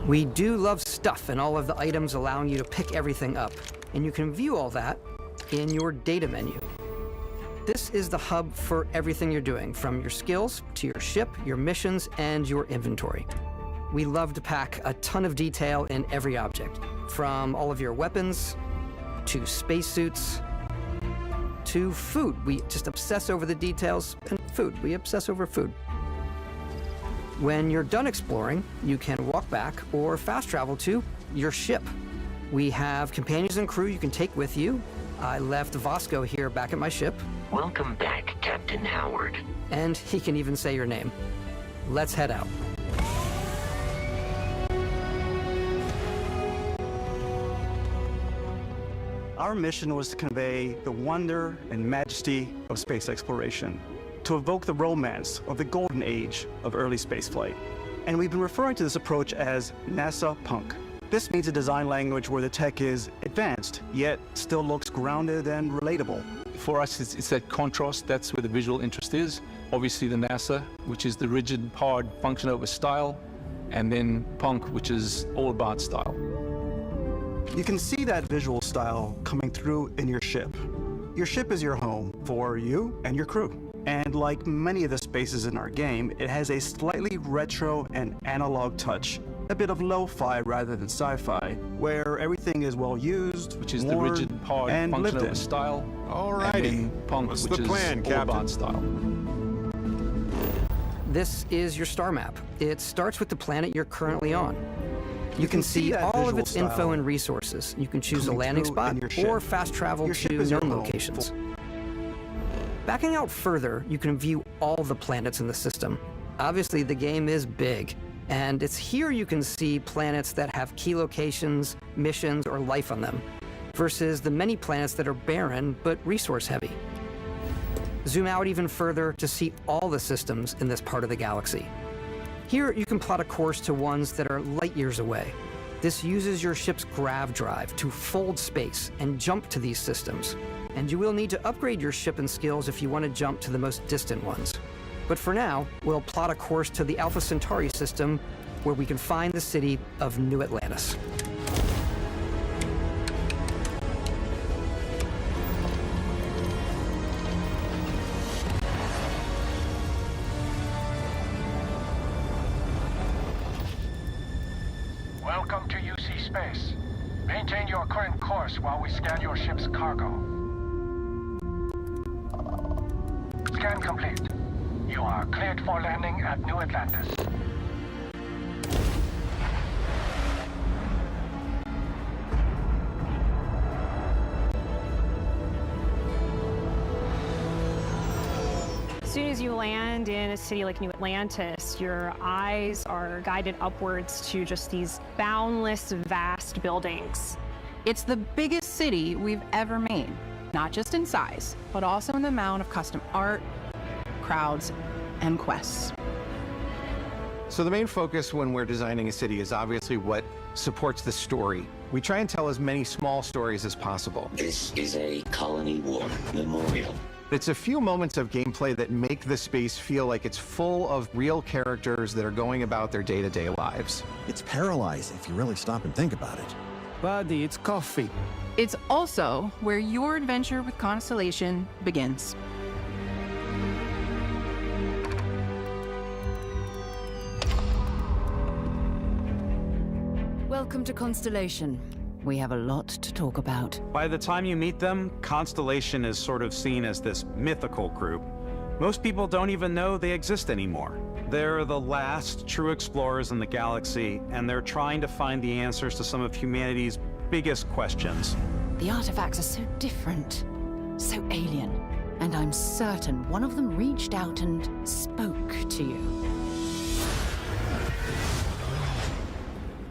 We do love stuff and all of the items allowing you to pick everything up, and you can view all that in your data menu. This is the hub for everything you're doing, from your skills to your ship, your missions, and your inventory. We love to pack a ton of detail in every object, from all of your weapons, to spacesuits, to food. We just obsess over the details, and food. We obsess over food. When you're done exploring, you can walk back or fast travel to your ship. We have companions and crew you can take with you. I left Vasco here back at my ship. Welcome back, Captain Howard. And he can even say your name. Let's head out. Our mission was to convey the wonder and majesty of space exploration, to evoke the romance of the golden age of early spaceflight. And we've been referring to this approach as NASA Punk. This means a design language where the tech is advanced, yet still looks grounded and relatable. For us, it's that contrast. That's where the visual interest is. Obviously the NASA, which is the rigid, hard function over style, and then Punk, which is all about style. You can see that visual style coming through in your ship. Your ship is your home for you and your crew. And like many of the spaces in our game, it has a slightly retro and analog touch, a bit of lo-fi rather than sci-fi, where everything is well used, which is the rigid, hard function over style. Alrighty. Punk, What's which the plan, is Captain? all about style. This is your star map. It starts with the planet you're currently on. You can see that all of visual its info style and resources. You can choose a coming landing through spot in your ship. or fast travel Your ship to is your known home. locations. Backing out further, you can view all the planets in the system. Obviously, the game is big, and it's here you can see planets that have key locations, missions, or life on them, versus the many planets that are barren but resource-heavy. Zoom out even further to see all the systems in this part of the galaxy. Here, you can plot a course to ones that are light years away. This uses your ship's grav drive to fold space and jump to these systems. And you will need to upgrade your ship and skills if you want to jump to the most distant ones. But for now, we'll plot a course to the Alpha Centauri system, where we can find the city of New Atlantis. Welcome to UC Space. Maintain your current course while we scan your ship's cargo. Scan complete. You are cleared for landing at New Atlantis. As soon as you land in a city like New Atlantis, your eyes are guided upwards to just these boundless, vast buildings. It's the biggest city we've ever made, not just in size, but also in the amount of custom art, crowds, and quests. So the main focus when we're designing a city is obviously what supports the story. We try and tell as many small stories as possible. This is a Colony War memorial. It's a few moments of gameplay that make the space feel like it's full of real characters that are going about their day-to-day lives. It's paralyzing if you really stop and think about it. Buddy, it's coffee. It's also where your adventure with Constellation begins. Welcome to Constellation. We have a lot to talk about. By the time you meet them, Constellation is sort of seen as this mythical group. Most people don't even know they exist anymore. They're the last true explorers in the galaxy, and they're trying to find the answers to some of humanity's biggest questions. The artifacts are so different, so alien, and I'm certain one of them reached out and spoke to you.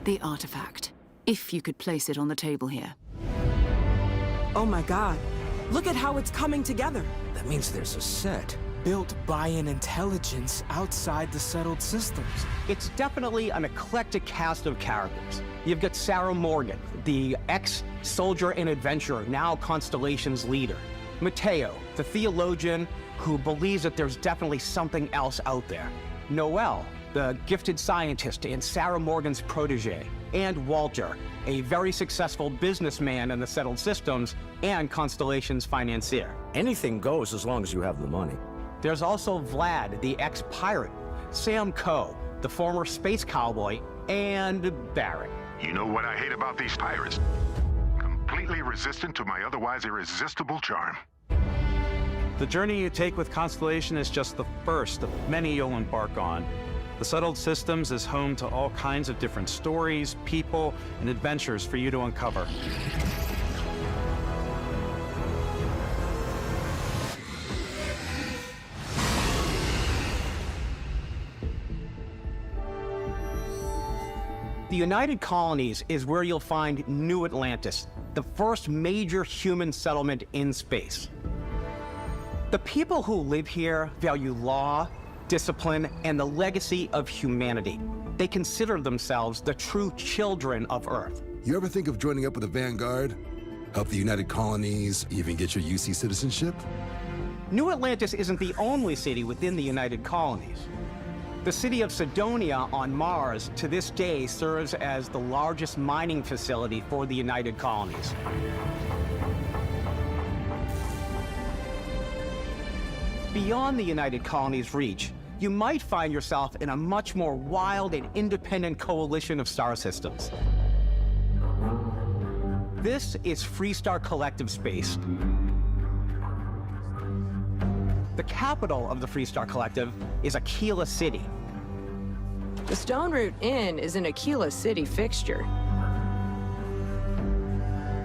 The artifact. If you could place it on the table here. Oh my god. Look at how it's coming together. That means there's a set. Built by an intelligence outside the settled systems. It's definitely an eclectic cast of characters. You've got Sarah Morgan, the ex-soldier and adventurer, now Constellation's leader. Mateo, the theologian who believes that there's definitely something else out there. Noel, the gifted scientist and Sarah Morgan's protege, and Walter, a very successful businessman in the settled systems and Constellation's financier. Anything goes as long as you have the money. There's also Vlad, the ex-pirate, Sam Coe, the former space cowboy, and Barrett. You know what I hate about these pirates? Completely resistant to my otherwise irresistible charm. The journey you take with Constellation is just the first of many you'll embark on. The Settled Systems is home to all kinds of different stories, people, and adventures for you to uncover. The United Colonies is where you'll find New Atlantis, the first major human settlement in space. The people who live here value law, discipline, and the legacy of humanity. They consider themselves the true children of Earth. You ever think of joining up with the Vanguard? Help the United Colonies, even get your UC citizenship? New Atlantis isn't the only city within the United Colonies. The city of Sidonia on Mars to this day serves as the largest mining facility for the United Colonies. Beyond the United Colonies' reach, you might find yourself in a much more wild and independent coalition of star systems. This is Freestar Collective Space. The capital of the Freestar Collective is Aquila City. The Stone Root Inn is an Aquila City fixture.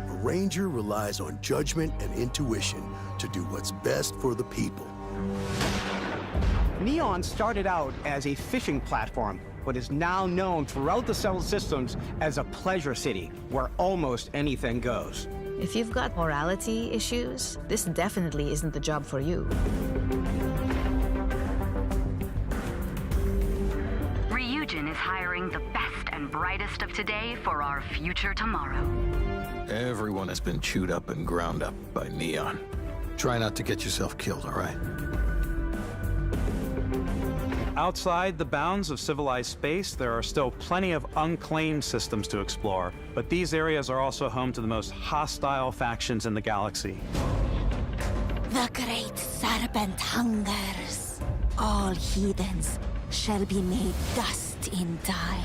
A ranger relies on judgment and intuition to do what's best for the people. Neon started out as a fishing platform, but is now known throughout the Settled Systems as a pleasure city where almost anything goes. If you've got morality issues, this definitely isn't the job for you. Ryujin is hiring the best and brightest of today for our future tomorrow. Everyone has been chewed up and ground up by Neon. Try not to get yourself killed, all right? Outside the bounds of civilized space, there are still plenty of unclaimed systems to explore, but these areas are also home to the most hostile factions in the galaxy. The great serpent hungers. All heathens shall be made dust in time.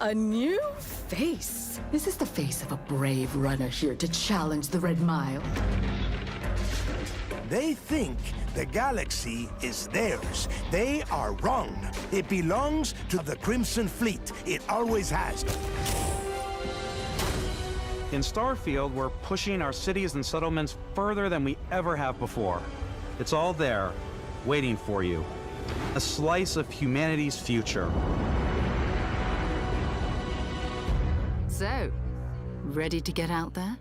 A new face. Is this the face of a brave runner here to challenge the Red Mile? They think the galaxy is theirs. They are wrong. It belongs to the Crimson Fleet. It always has. In Starfield, we're pushing our cities and settlements further than we ever have before. It's all there, waiting for you. A slice of humanity's future. So, ready to get out there?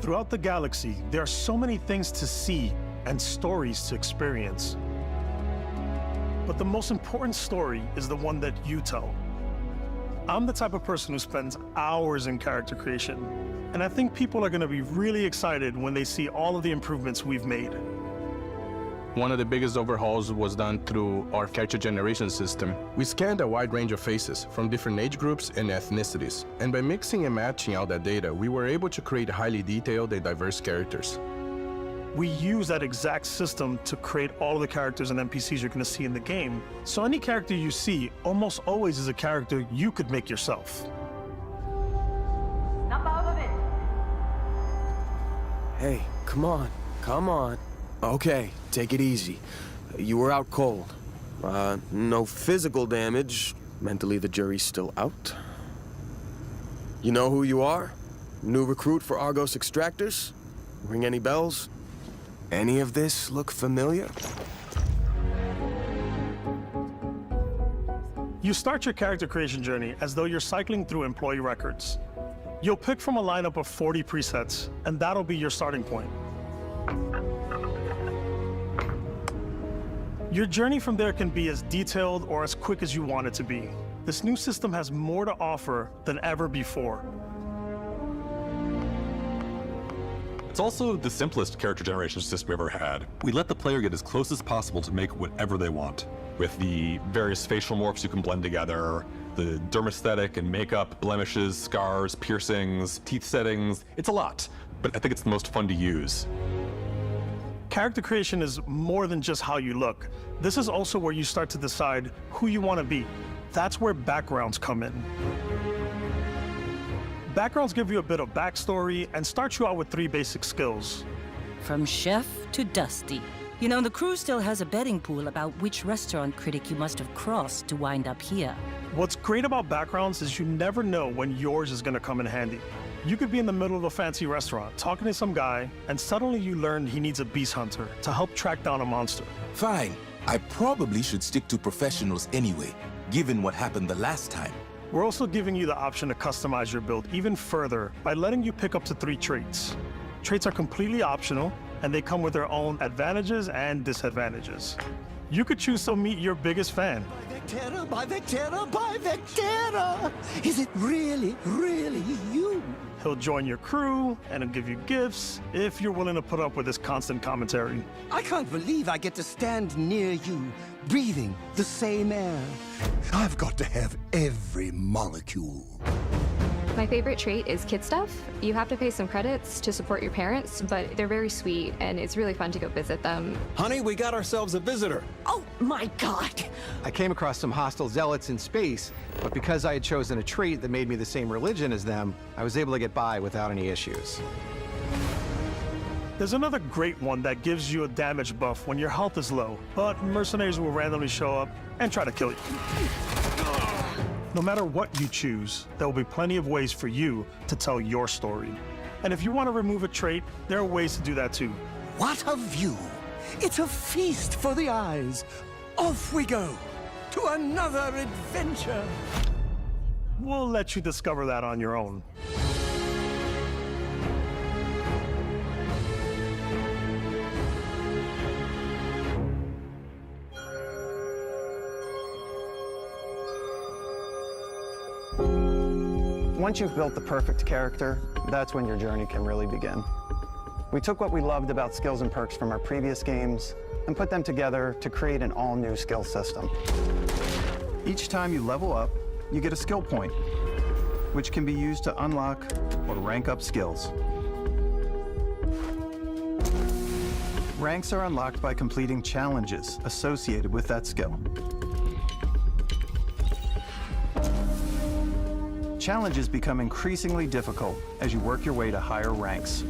Throughout the galaxy, there are so many things to see and stories to experience. But the most important story is the one that you tell. I'm the type of person who spends hours in character creation, and I think people are going to be really excited when they see all of the improvements we've made. One of the biggest overhauls was done through our character generation system. We scanned a wide range of faces from different age groups and ethnicities. And by mixing and matching out that data, we were able to create highly detailed and diverse characters. We use that exact system to create all of the characters and NPCs you're going to see in the game. So any character you see almost always is a character you could make yourself. Hey, come on, come on. Okay, take it easy. You were out cold. No physical damage. Mentally, the jury's still out. You know who you are? New recruit for Argos Extractors? Ring any bells? Any of this look familiar? You start your character creation journey as though you're cycling through employee records. You'll pick from a lineup of 40 presets, and that'll be your starting point. Your journey from there can be as detailed or as quick as you want it to be. This new system has more to offer than ever before. It's also the simplest character generation system we ever had. We let the player get as close as possible to make whatever they want. With the various facial morphs you can blend together, the dermesthetic and makeup, blemishes, scars, piercings, teeth settings, it's a lot. But I think it's the most fun to use. Character creation is more than just how you look. This is also where you start to decide who you want to be. That's where backgrounds come in. Backgrounds give you a bit of backstory and start you out with 3 basic skills. From chef to Dusty. You know, the crew still has a betting pool about which restaurant critic you must have crossed to wind up here. What's great about backgrounds is you never know when yours is going to come in handy. You could be in the middle of a fancy restaurant talking to some guy, and suddenly you learn he needs a beast hunter to help track down a monster. Fine. I probably should stick to professionals anyway, given what happened the last time. We're also giving you the option to customize your build even further by letting you pick up to 3 traits. Traits are completely optional, and they come with their own advantages and disadvantages. You could choose to meet your biggest fan. Vectera, by Vectera, by Vectera! Is it really, really you? He'll join your crew, and he'll give you gifts if you're willing to put up with his constant commentary. I can't believe I get to stand near you, breathing the same air. I've got to have every molecule. My favorite trait is kid stuff. You have to pay some credits to support your parents, but they're very sweet, and it's really fun to go visit them. Honey, we got ourselves a visitor. Oh my God! I came across some hostile zealots in space, but because I had chosen a trait that made me the same religion as them, I was able to get by without any issues. There's another great one that gives you a damage buff when your health is low, but mercenaries will randomly show up and try to kill you. No matter what you choose, there will be plenty of ways for you to tell your story. And if you want to remove a trait, there are ways to do that too. What a view! It's a feast for the eyes. Off we go to another adventure. We'll let you discover that on your own. Once you've built the perfect character, that's when your journey can really begin. We took what we loved about skills and perks from our previous games and put them together to create an all-new skill system. Each time you level up, you get a skill point, which can be used to unlock or rank up skills. Ranks are unlocked by completing challenges associated with that skill. Challenges become increasingly difficult as you work your way to higher ranks.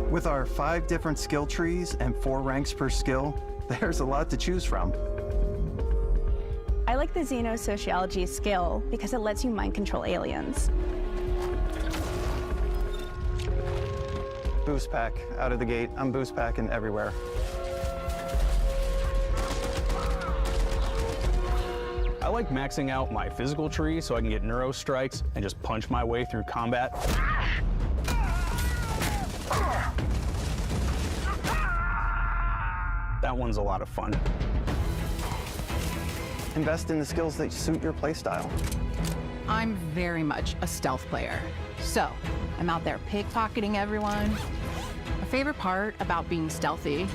With our 5 different skill trees and 4 ranks per skill, there's a lot to choose from. I like the Xenosociology skill because it lets you mind control aliens. Boost pack out of the gate. I'm boost packing everywhere. I like maxing out my physical tree so I can get neuro strikes and just punch my way through combat. That one's a lot of fun. Invest in the skills that suit your playstyle. I'm very much a stealth player. So, I'm out there pickpocketing everyone. My favorite part about being stealthy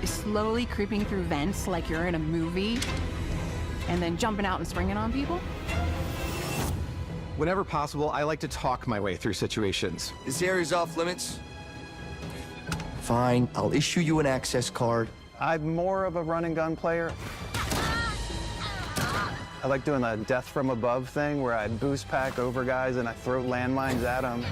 is slowly creeping through vents like you're in a movie, and then jumping out and springing on people. Whenever possible, I like to talk my way through situations. This area's off limits. Fine, I'll issue you an access card. I'm more of a run and gun player. I like doing the death from above thing where I boost pack over guys and I throw landmines at them.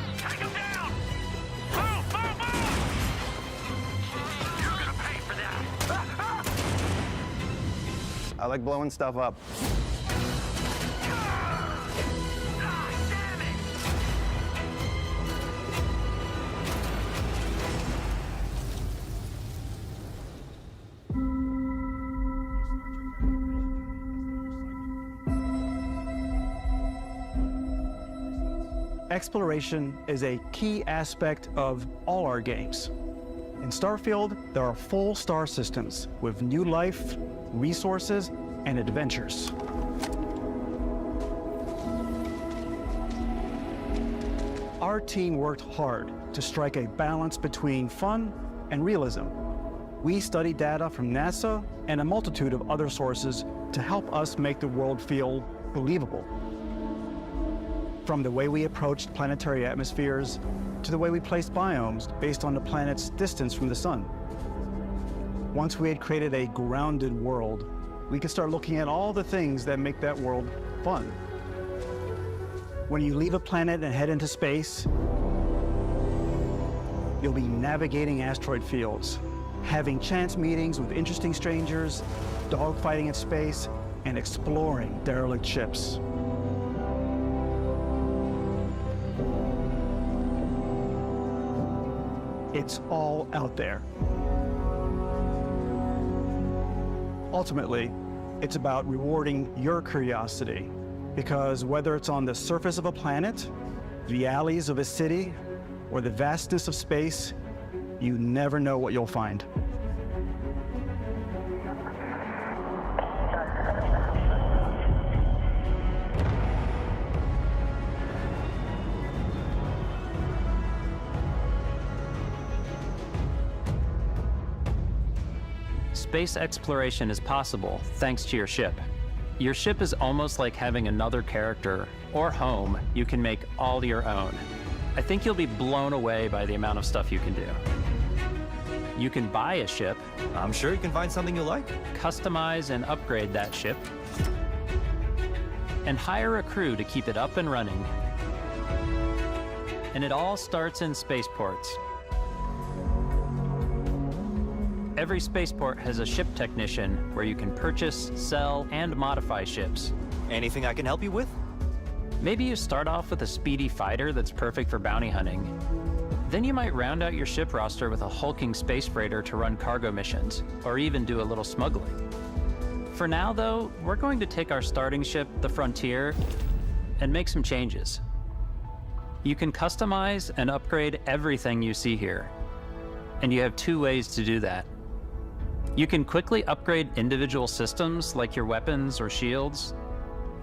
I like blowing stuff up. Exploration is a key aspect of all our games. In Starfield, there are full star systems with new life, resources, and adventures. Our our team worked hard to strike a balance between fun and realism. We studied data from NASA and a multitude of other sources to help us make the world feel believable. From the way we approached planetary atmospheres to the way we placed biomes based on the planet's distance from the sun. Once we had created a grounded world, we could start looking at all the things that make that world fun. When you leave a planet and head into space, you'll be navigating asteroid fields, having chance meetings with interesting strangers, dogfighting in space, and exploring derelict ships. It's all out there. Ultimately, it's about rewarding your curiosity, because whether it's on the surface of a planet, the alleys of a city, or the vastness of space, you never know what you'll find. Space exploration is possible thanks to your ship. Your ship is almost like having another character or home you can make all your own. I think you'll be blown away by the amount of stuff you can do. You can buy a ship. I'm sure you can find something you like. Customize and upgrade that ship. And hire a crew to keep it up and running. And it all starts in spaceports. Every spaceport has a ship technician where you can purchase, sell, and modify ships. Anything I can help you with? Maybe you start off with a speedy fighter that's perfect for bounty hunting. Then you might round out your ship roster with a hulking space freighter to run cargo missions, or even do a little smuggling. For now, though, we're going to take our starting ship, the Frontier, and make some changes. You can customize and upgrade everything you see here, and you have two ways to do that. You can quickly upgrade individual systems like your weapons or shields,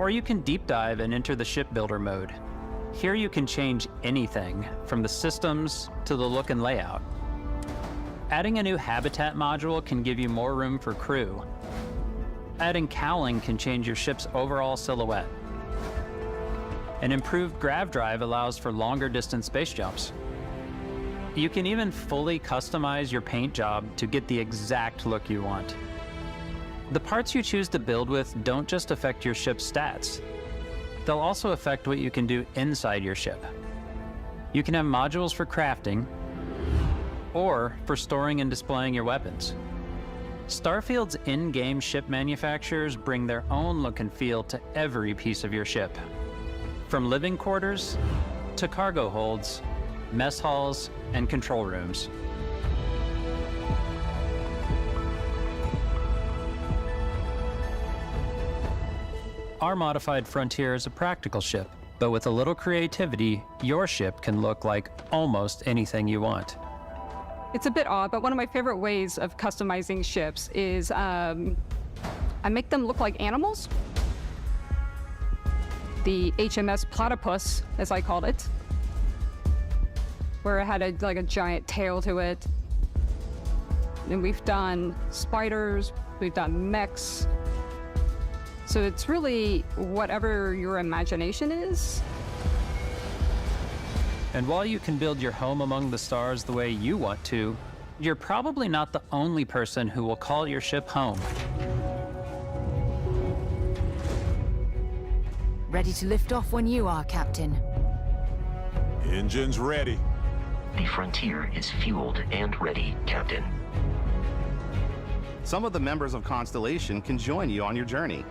or you can deep dive and enter the shipbuilder mode. Here you can change anything from the systems to the look and layout. Adding a new habitat module can give you more room for crew. Adding cowling can change your ship's overall silhouette. An improved grav drive allows for longer distance space jumps. You can even fully customize your paint job to get the exact look you want. The parts you choose to build with don't just affect your ship's stats. They'll also affect what you can do inside your ship. You can have modules for crafting, or for storing and displaying your weapons. Starfield's in-game ship manufacturers bring their own look and feel to every piece of your ship. From living quarters to cargo holds, mess halls, and control rooms. Our modified Frontier is a practical ship, but with a little creativity, your ship can look like almost anything you want. It's a bit odd, but one of my favorite ways of customizing ships is I make them look like animals. The HMS Platypus, as I called it, where it had a giant tail to it. And we've done spiders, we've done mechs. So it's really whatever your imagination is. And while you can build your home among the stars the way you want to, you're probably not the only person who will call your ship home. Ready to lift off when you are, Captain. Engines ready. The Frontier is fueled and ready, Captain. Some of the members of Constellation can join you on your journey.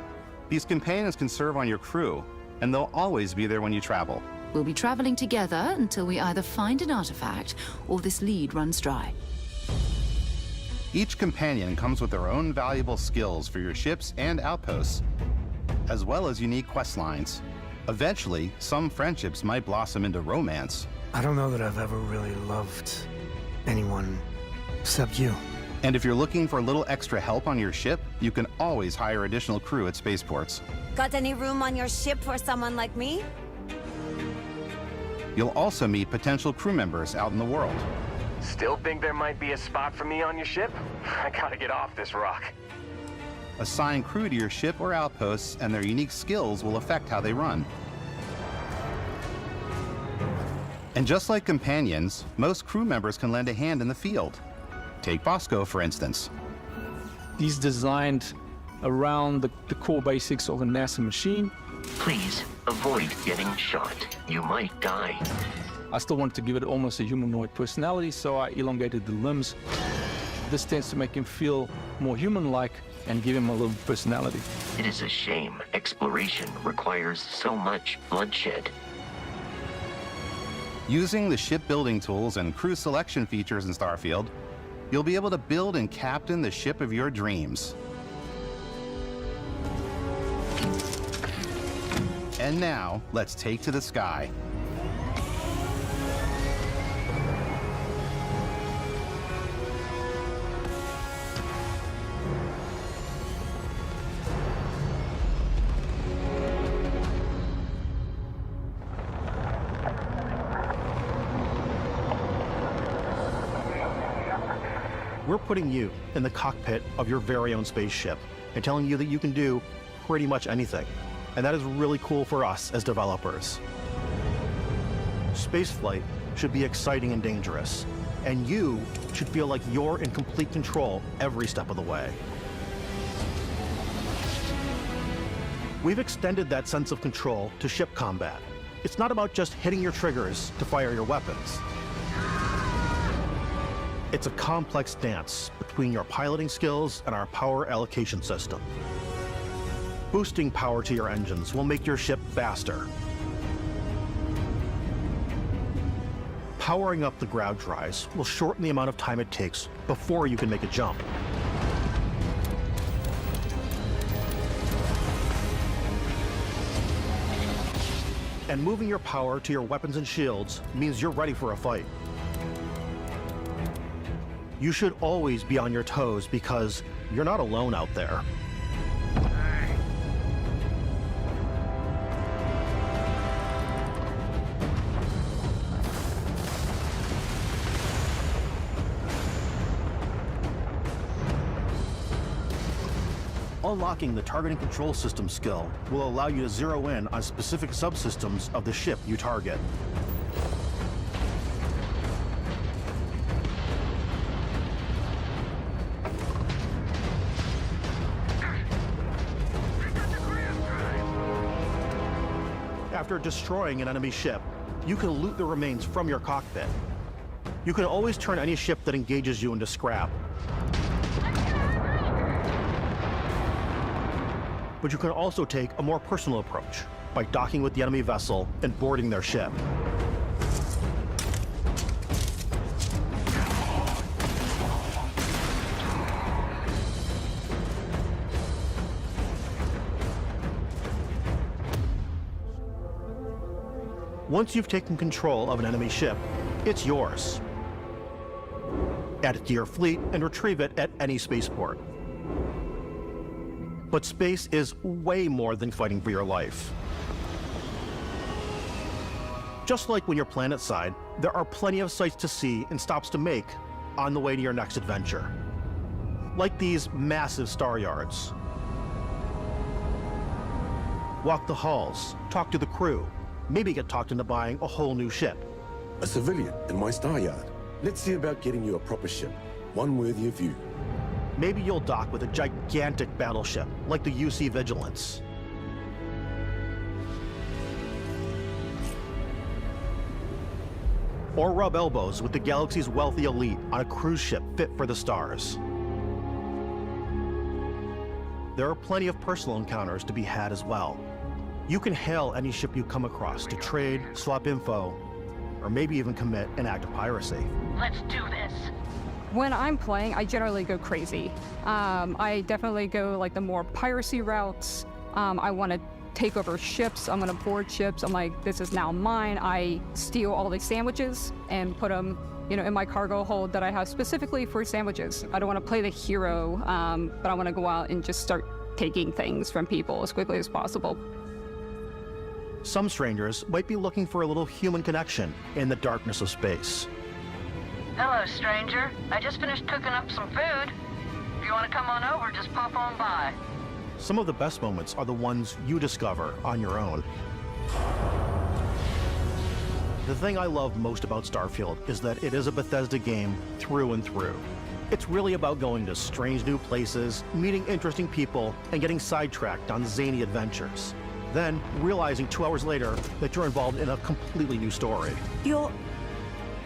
These companions can serve on your crew, and they'll always be there when you travel. We'll be traveling together until we either find an artifact or this lead runs dry. Each companion comes with their own valuable skills for your ships and outposts, as well as unique quest lines. Eventually, some friendships might blossom into romance. I don't know that I've ever really loved anyone except you. And if you're looking for a little extra help on your ship, you can always hire additional crew at spaceports. Got any room on your ship for someone like me? You'll also meet potential crew members out in the world. Still think there might be a spot for me on your ship? I gotta get off this rock. Assign crew to your ship or outposts, and their unique skills will affect how they run. And just like companions, most crew members can lend a hand in the field. Take Bosco, for instance. He's designed around the core basics of a NASA machine. Please avoid getting shot. You might die. I still wanted to give it almost a humanoid personality, so I elongated the limbs. This tends to make him feel more human-like and give him a little personality. It is a shame exploration requires so much bloodshed. Using the shipbuilding tools and crew selection features in Starfield, you'll be able to build and captain the ship of your dreams. And now, let's take to the sky. We're putting you in the cockpit of your very own spaceship and telling you that you can do pretty much anything. And that is really cool for us as developers. Spaceflight should be exciting and dangerous, and you should feel like you're in complete control every step of the way. We've extended that sense of control to ship combat. It's not about just hitting your triggers to fire your weapons. It's a complex dance between your piloting skills and our power allocation system. Boosting power to your engines will make your ship faster. Powering up the ground drives will shorten the amount of time it takes before you can make a jump. And moving your power to your weapons and shields means you're ready for a fight. You should always be on your toes because you're not alone out there. Unlocking the targeting control system skill will allow you to zero in on specific subsystems of the ship you target. After destroying an enemy ship, you can loot the remains from your cockpit. You can always turn any ship that engages you into scrap. But you can also take a more personal approach by docking with the enemy vessel and boarding their ship. Once you've taken control of an enemy ship, it's yours. Add it to your fleet and retrieve it at any spaceport. But space is way more than fighting for your life. Just like when you're planetside, there are plenty of sights to see and stops to make on the way to your next adventure. Like these massive star yards. Walk the halls, talk to the crew, maybe get talked into buying a whole new ship. A civilian in my star yard. Let's see about getting you a proper ship, one worthy of you. Maybe you'll dock with a gigantic battleship, like the UC Vigilance. Or rub elbows with the galaxy's wealthy elite on a cruise ship fit for the stars. There are plenty of personal encounters to be had as well. You can hail any ship you come across to trade, swap info, or maybe even commit an act of piracy. Let's do this. When I'm playing, I generally go crazy. I definitely go like the more piracy routes. I want to take over ships. I'm going to board ships. I'm like, this is now mine. I steal all these sandwiches and put them, in my cargo hold that I have specifically for sandwiches. I don't want to play the hero, but I want to go out and just start taking things from people as quickly as possible. Some strangers might be looking for a little human connection in the darkness of space. Hello, stranger. I just finished cooking up some food. If you want to come on over, just pop on by. Some of the best moments are the ones you discover on your own. The thing I love most about Starfield is that it is a Bethesda game through and through. It's really about going to strange new places, meeting interesting people, and getting sidetracked on zany adventures. Then realizing 2 hours later that you're involved in a completely new story. You're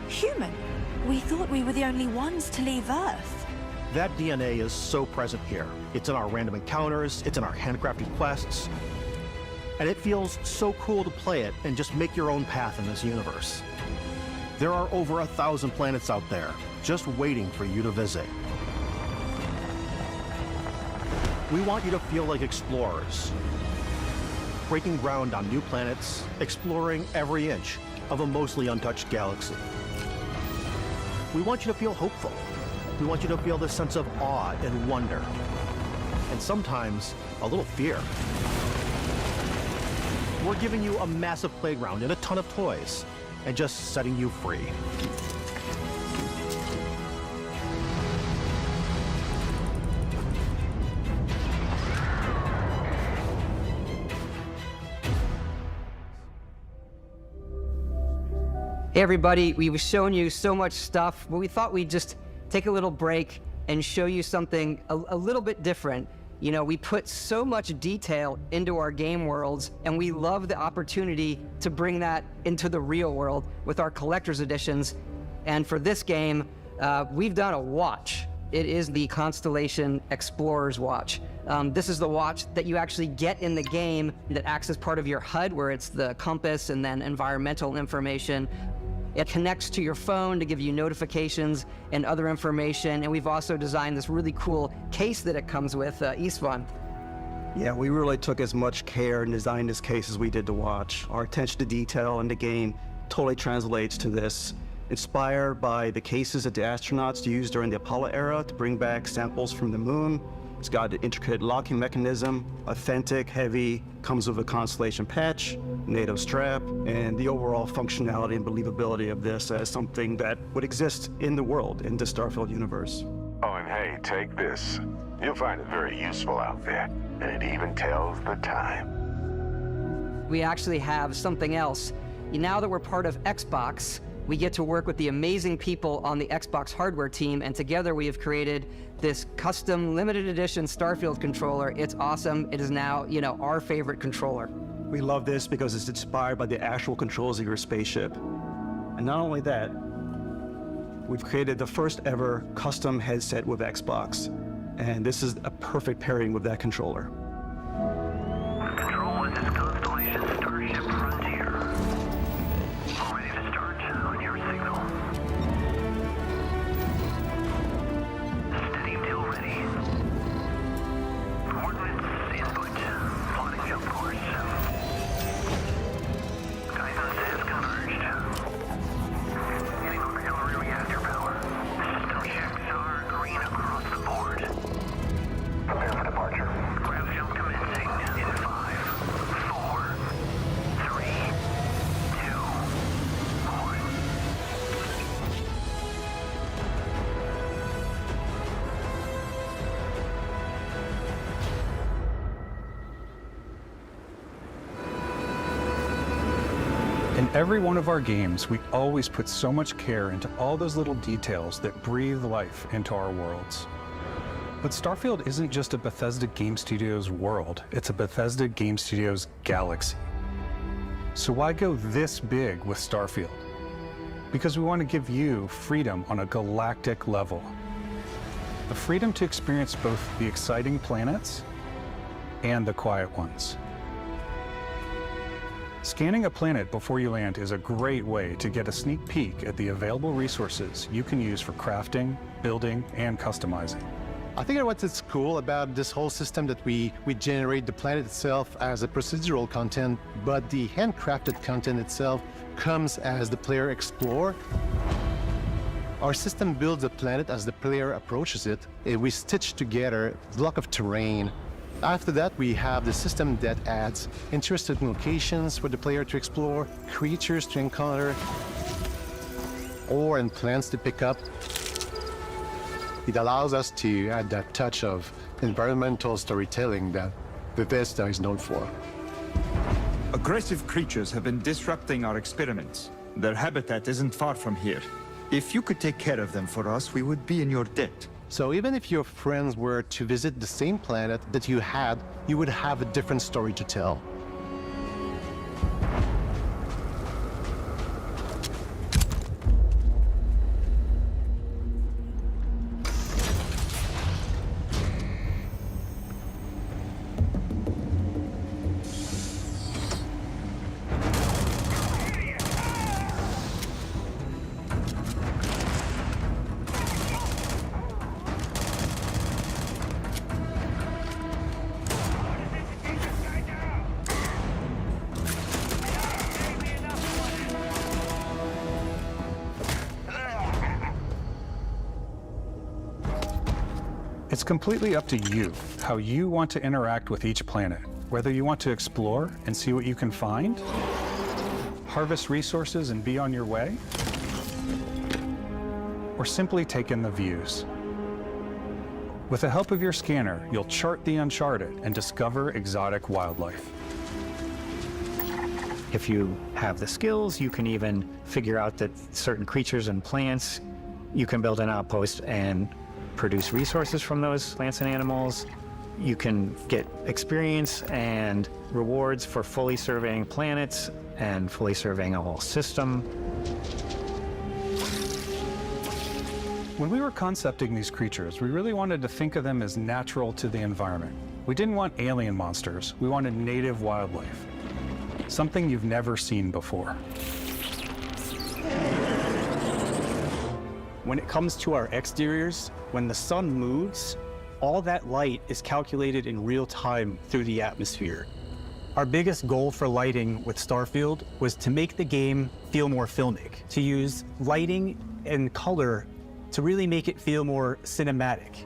human. We thought we were the only ones to leave Earth. That DNA is so present here. It's in our random encounters, it's in our handcrafted quests, and it feels so cool to play it and just make your own path in this universe. There are over 1,000 planets out there, just waiting for you to visit. We want you to feel like explorers, breaking ground on new planets, exploring every inch of a mostly untouched galaxy. We want you to feel hopeful. We want you to feel this sense of awe and wonder, and sometimes a little fear. We're giving you a massive playground and a ton of toys, and just setting you free. Hey everybody, we've shown you so much stuff, but we thought we'd just take a little break and show you something a little bit different. You know, we put so much detail into our game worlds, and we love the opportunity to bring that into the real world with our collector's editions. And for this game, we've done a watch. It is the Constellation Explorer's Watch. This is the watch that you actually get in the game that acts as part of your HUD, where it's the compass and then environmental information. It connects to your phone to give you notifications and other information. And we've also designed this really cool case that it comes with, Istvan. Yeah, we really took as much care and designed this case as we did the watch. Our attention to detail in the game totally translates to this. Inspired by the cases that the astronauts used during the Apollo era to bring back samples from the moon. It's got an intricate locking mechanism, authentic, heavy, comes with a Constellation patch, NATO strap, and the overall functionality and believability of this as something that would exist in the world, in the Starfield universe. Oh, and hey, take this. You'll find it very useful out there, and it even tells the time. We actually have something else. Now that we're part of Xbox, we get to work with the amazing people on the Xbox hardware team, and together we have created this custom limited edition Starfield controller. It's awesome. It is now, you know, our favorite controller. We love this because it's inspired by the actual controls of your spaceship. And not only that, we've created the first ever custom headset with Xbox. And this is a perfect pairing with that controller. Control, this is Constellation Starship Frontier. Ready to start on your signal. Steady till ready. Coordinates input. Plotting jump course. Guidance has converged. Getting auxiliary reactor power. System checks are green across the board. Prepare for departure. Grav jump commencing in 5, 4, 3, 2, 1. In every one of our games, we always put so much care into all those little details that breathe life into our worlds. But Starfield isn't just a Bethesda Game Studios world, it's a Bethesda Game Studios galaxy. So why go this big with Starfield? Because we want to give you freedom on a galactic level. The freedom to experience both the exciting planets and the quiet ones. Scanning a planet before you land is a great way to get a sneak peek at the available resources you can use for crafting, building, and customizing. I think what's cool about this whole system that we generate the planet itself as a procedural content, but the handcrafted content itself comes as the player explore. Our system builds a planet as the player approaches it. We stitch together a block of terrain After that, we have the system that adds interesting locations for the player to explore, creatures to encounter, ore and plants to pick up. It allows us to add that touch of environmental storytelling that Bethesda is known for. Aggressive creatures have been disrupting our experiments. Their habitat isn't far from here. If you could take care of them for us, we would be in your debt. So even if your friends were to visit the same planet that you had, you would have a different story to tell. It's completely up to you how you want to interact with each planet, whether you want to explore and see what you can find, harvest resources and be on your way, or simply take in the views. With the help of your scanner, you'll chart the uncharted and discover exotic wildlife. If you have the skills, you can even figure out that certain creatures and plants, you can build an outpost and produce resources from those plants and animals. You can get experience and rewards for fully surveying planets and fully surveying a whole system. When we were concepting these creatures, we really wanted to think of them as natural to the environment. We didn't want alien monsters, we wanted native wildlife. Something you've never seen before. When it comes to our exteriors, when the sun moves, all that light is calculated in real time through the atmosphere. Our biggest goal for lighting with Starfield was to make the game feel more filmic, to use lighting and color to really make it feel more cinematic.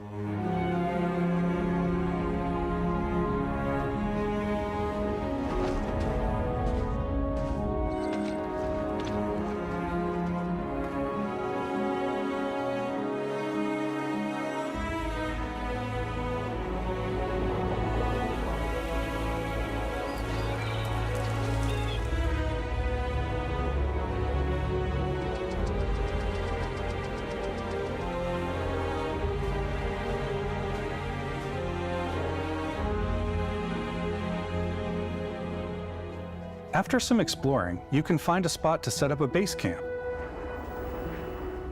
After some exploring, you can find a spot to set up a base camp.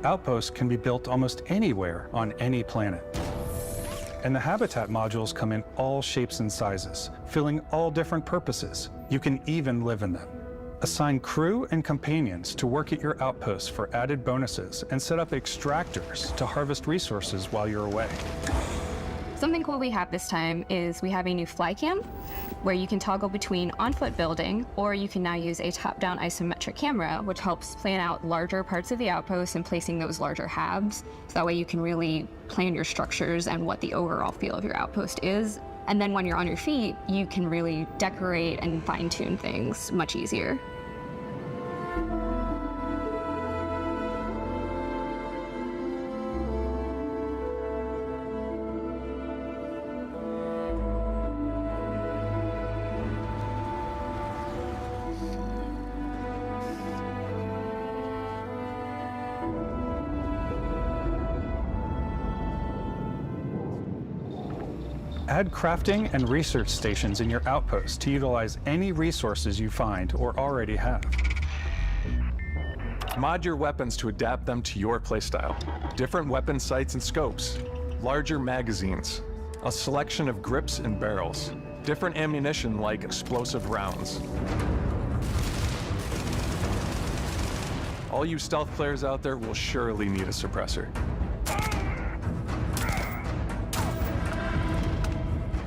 Outposts can be built almost anywhere on any planet. And the habitat modules come in all shapes and sizes, filling all different purposes. You can even live in them. Assign crew and companions to work at your outposts for added bonuses and set up extractors to harvest resources while you're away. Something cool we have this time is we have a new fly cam where you can toggle between on-foot building, or you can now use a top-down isometric camera, which helps plan out larger parts of the outpost and placing those larger halves. So that way you can really plan your structures and what the overall feel of your outpost is. And then when you're on your feet, you can really decorate and fine-tune things much easier. Add crafting and research stations in your outpost to utilize any resources you find or already have. Mod your weapons to adapt them to your playstyle. Different weapon sights and scopes, larger magazines, a selection of grips and barrels, different ammunition like explosive rounds. All you stealth players out there will surely need a suppressor.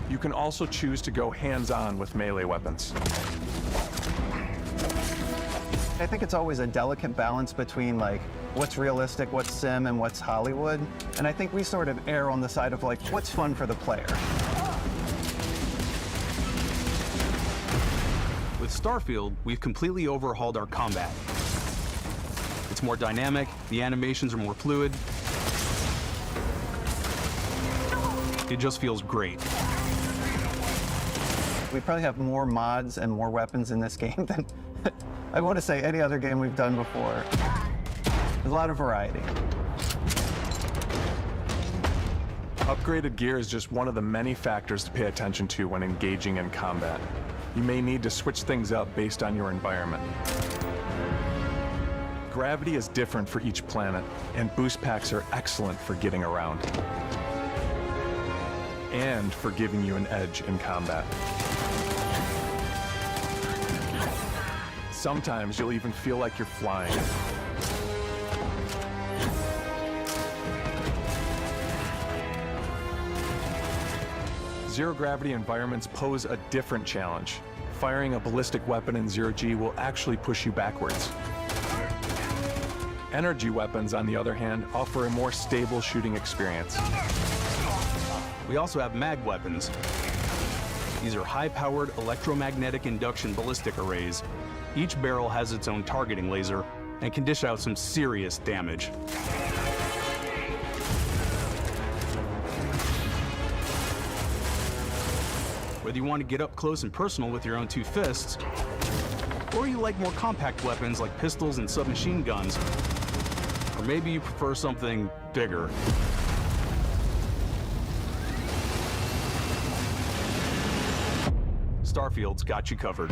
You can also choose to go hands-on with melee weapons. I think it's always a delicate balance between like what's realistic, what's sim, and what's Hollywood. And I think we sort of err on the side of like what's fun for the player. With Starfield, we've completely overhauled our combat. It's more dynamic, the animations are more fluid. It just feels great. We probably have more mods and more weapons in this game than, I want to say, any other game we've done before. There's a lot of variety. Upgraded gear is just one of the many factors to pay attention to when engaging in combat. You may need to switch things up based on your environment. Gravity is different for each planet, and boost packs are excellent for getting around. And for giving you an edge in combat. Sometimes you'll even feel like you're flying. Zero-gravity environments pose a different challenge. Firing a ballistic weapon in zero-G will actually push you backwards. Energy weapons, on the other hand, offer a more stable shooting experience. We also have mag weapons. These are high-powered electromagnetic induction ballistic arrays. Each barrel has its own targeting laser and can dish out some serious damage. Whether you want to get up close and personal with your own two fists, or you like more compact weapons like pistols and submachine guns, or maybe you prefer something bigger. Starfield's got you covered.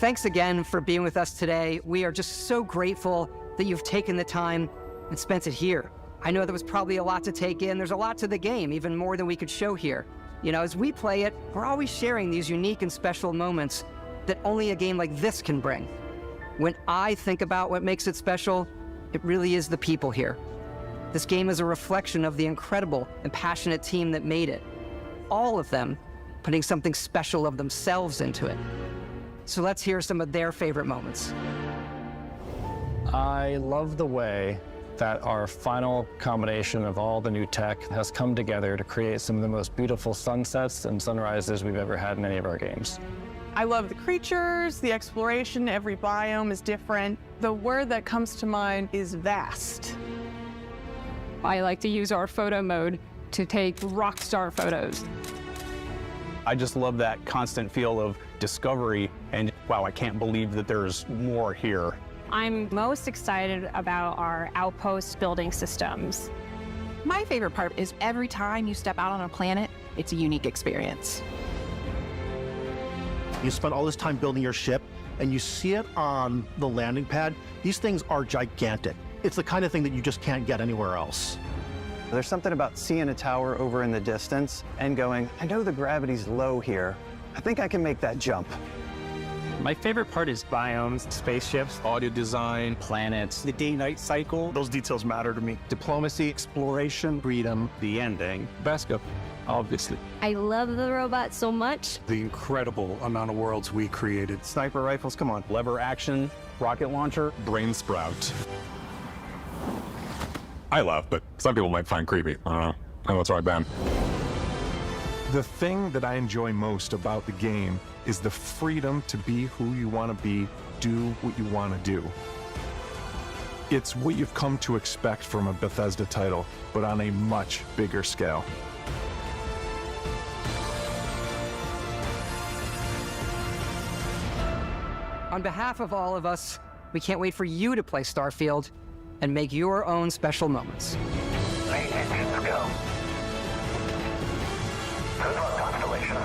Thanks again for being with us today. We are just so grateful that you've taken the time and spent it here. I know there was probably a lot to take in. There's a lot to the game, even more than we could show here. You know, as we play it, we're always sharing these unique and special moments that only a game like this can bring. When I think about what makes it special, it really is the people here. This game is a reflection of the incredible and passionate team that made it. All of them putting something special of themselves into it. So let's hear some of their favorite moments. I love the way that our final combination of all the new tech has come together to create some of the most beautiful sunsets and sunrises we've ever had in any of our games. I love the creatures, the exploration, every biome is different. The word that comes to mind is vast. I like to use our photo mode to take rock star photos. I just love that constant feel of discovery and, wow, I can't believe that there's more here. I'm most excited about our outpost building systems. My favorite part is every time you step out on a planet, it's a unique experience. You spend all this time building your ship, and you see it on the landing pad. These things are gigantic. It's the kind of thing that you just can't get anywhere else. There's something about seeing a tower over in the distance and going, I know the gravity's low here. I think I can make that jump. My favorite part is biomes, spaceships, audio design, planets, the day-night cycle. Those details matter to me. Diplomacy, exploration, freedom, the ending. Basco, obviously. I love the robot so much. The incredible amount of worlds we created. Sniper rifles, come on. Lever action, rocket launcher, brain sprout. I love, but some people might find creepy. I don't know. I know it's right, Ben. The thing that I enjoy most about the game is the freedom to be who you want to be, do what you want to do. It's what you've come to expect from a Bethesda title, but on a much bigger scale. On behalf of all of us, we can't wait for you to play Starfield and make your own special moments. Main engines go. Good luck, Constellation.